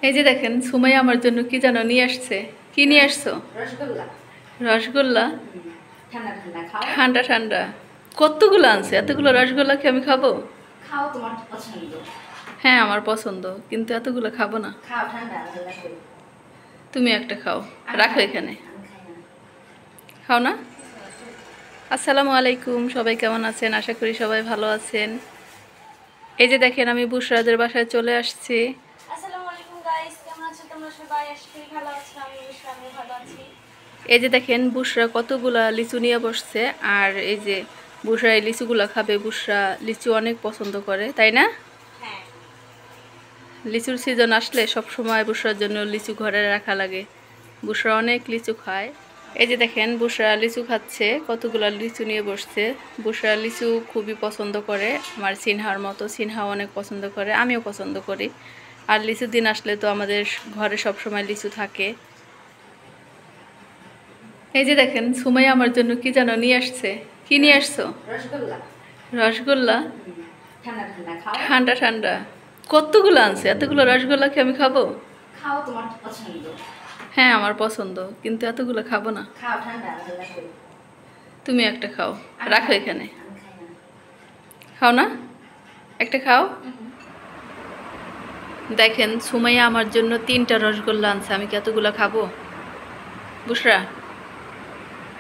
এই যে দেখেন সুমাইয়া আমার জন্য কি যেন নিয়ে আসছে। কি নিয়ে আসছো? রসগোল্লা। রসগোল্লা। ঠান্ডা ঠান্ডা খাও। ঠান্ডা ঠান্ডা কতগুলো আনছে? এতগুলো রসগোল্লা কি আমি খাবো? খাও, তোমার পছন্দ। হ্যাঁ আমার পছন্দ, কিন্তু এতগুলো খাবো না। খাও, ঠান্ডা ভালো করে। তুমি একটা খাও, রাখো এখানে। আমি খাই না। খাও না? আসসালামু আলাইকুম, সবাই কেমন আছেন? আশা করি সবাই ভালো আছেন। এই যে দেখেন আমি বুশরাদের বাসায় চলে আসছি। আসসালামু আলাইকুম গাইস, কেমন আছো তোমরা সবাই? আশা করি ভালো আছো। আমি অবশ্যই ভালো আছি। এই যে দেখেন বুশরা কতগুলা লিচু নিয়ে বসছে, আর এই যে বুশরা এই লিচুগুলা খাবে। বুশরা লিচু অনেক পছন্দ করে, তাই না? হ্যাঁ। লিচুর সিজন আসলে সব সময় বুশরার জন্য লিচু ঘরে রাখা লাগে। বুশরা অনেক লিচু খায়। এই যে দেখেন বুশরা লিচু খাচ্ছে, কতগুলা লিচু নিয়ে বসছে। বুশরা লিচু খুবই পছন্দ করে, আমার সিনহার মতো। সিনহাও অনেক পছন্দ করে, আমিও পছন্দ করি। আর লিচুর দিন আসলে তো আমাদের ঘরে সব সময় লিচু থাকে। এই যে দেখেন সুমাইয়া আমার জন্য কি যেন নিয়ে আসছে। কি নিয়ে আসছো? রসগোল্লা। রসগোল্লা। ঠান্ডা ঠান্ডা খাও। ঠান্ডা ঠান্ডা কতগুলো আনছে? এতগুলো রসগোল্লা কি আমি খাবো? খাও, তোমার পছন্দ। হ্যাঁ আমার পছন্দ, কিন্তু এতগুলো খাবো না। খাও, ঠান্ডা ভালো করে। তুমি একটা খাও, রাখো এখানে। আমি খাই না। খাও না? একটা খাও। দেখেন সুমাইয়া আমার জন্য 3টা রসগোল্লা আনছে, আমি কি এতগুলো খাবো? বুশরা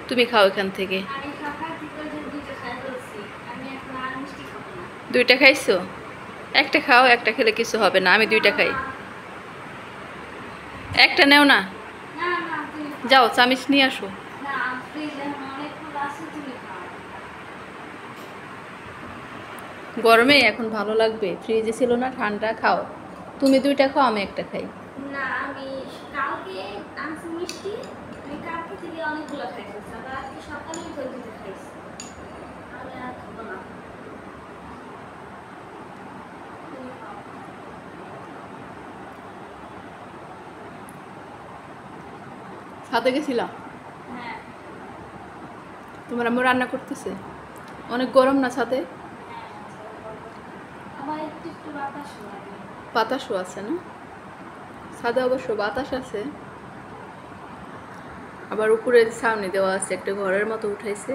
তুমি খাও এখান থেকে। আমি সকাল থেকে যে দুইটা খাই ফেলছি, আমি এখন আর মিষ্টি খাবো না। 2টা খাইছো? একটা খাও, একটা খেলে কিছু হবে না, আমি 2টা খাই। একটা নেও না? না না, তুমি খাও। যাও চামিচ নিয়ে আসো। না, ফ্রিজে এখন অনেকগুলো আছে, তুমি খাও। গরমে এখন ভালো লাগবে, ফ্রিজে ছিল না, ঠান্ডা। খাও, তুমি 2টা খাও, আমি একটা খাই। না, আমি কালকে আনছি মিষ্টি, আমি কালকে থেকে অনেকগুলো খাই ফেলছি, আবার আজকে সকালেই তো দুটো খাইছি। আমি আর খাবো না। তুমি খাও। ছাদে গেছিলাম, হ্যাঁ তোমার আম্মু রান্না করতেছে। অনেক গরম না ছাদে? হ্যাঁ, আমার একটু একটু বাতাস লাগে। বাতাসও আছে না? ছাদে অবশ্য বাতাস আছে, আবার উপরে ছাউনি দেওয়া আছে, একটা ঘরের মতো উঠাইছে।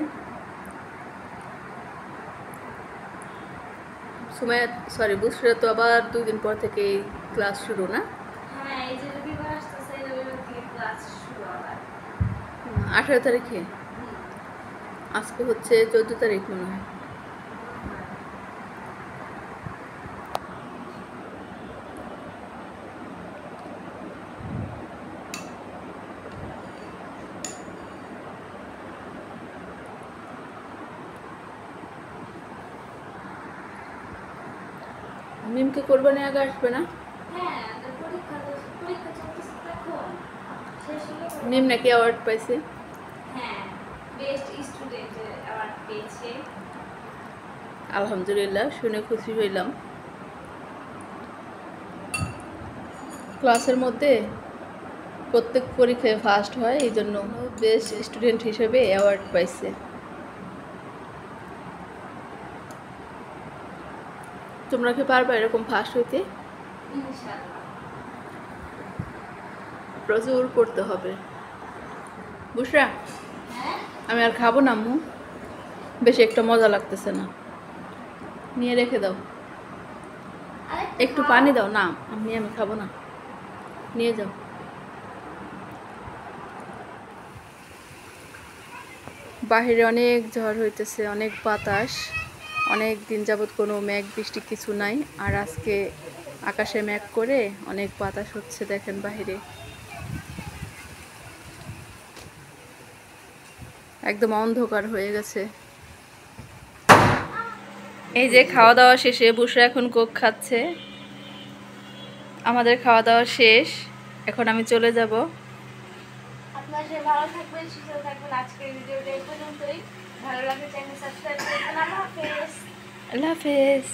সুমাইয়া সরি বুশরা তো আবার 2 দিন পর থেকে ক্লাস শুরু না? হ্যাঁ, এই যে রবিবার আসতেছে, এই রবিবার থেকে ক্লাস শুরু আবার। 18 তারিখে। আজকে হচ্ছে 14 তারিখ মনে হয়। মিমকে কোরবানি আগে আসবে না? হ্যাঁ, আমাদের পরীক্ষা চলতেছে তো এখন। শেষ হলে মিম নাকি অ্যাওয়ার্ড পাইছে। হ্যাঁ, বেস্ট স্টুডেন্টের অ্যাওয়ার্ড পেয়েছে। আলহামদুলিল্লাহ, শুনে খুশি হইলাম। ক্লাসের মধ্যে প্রত্যেক পরীক্ষায় ফার্স্ট হয়, এই জন্য বেস্ট স্টুডেন্ট হিসেবে অ্যাওয়ার্ড পাইছে। তোমরা কি পারবে এরকম ফার্স্ট হইতে? ইনশাআল্লাহ। প্রচুর পড়তে হবে। বুশরা হ্যাঁ, আমি আর খাবো না আম্মু, বেশি একটা মজা লাগতেছে না, নিয়ে রেখে দাও। একটু পানি দাও না, আমি খাবো না, নিয়ে যাও। বাহিরে অনেক ঝড় হইতেছে, অনেক বাতাস। অনেক দিন যাবৎ কোনো মেঘ বৃষ্টি কিছু নাই, আর আজকে আকাশে মেঘ করে অনেক বাতাস হচ্ছে। দেখেন বাহিরে একদম অন্ধকার হয়ে গেছে। এই যে খাওয়া দাওয়া শেষে বুশরা এখন কোক খাচ্ছে। আমাদের খাওয়া দাওয়া শেষ, এখন আমি চলে যাব। আপনারা সবাই ভালো থাকবেন, সুস্থ থাকবেন। আজকের ভিডিওটা এই পর্যন্তই। ভালো লাগলে চ্যানেল সাবস্ক্রাইব করবেন। আল্লাহ হাফেজ। আল্লাহ হাফেজ।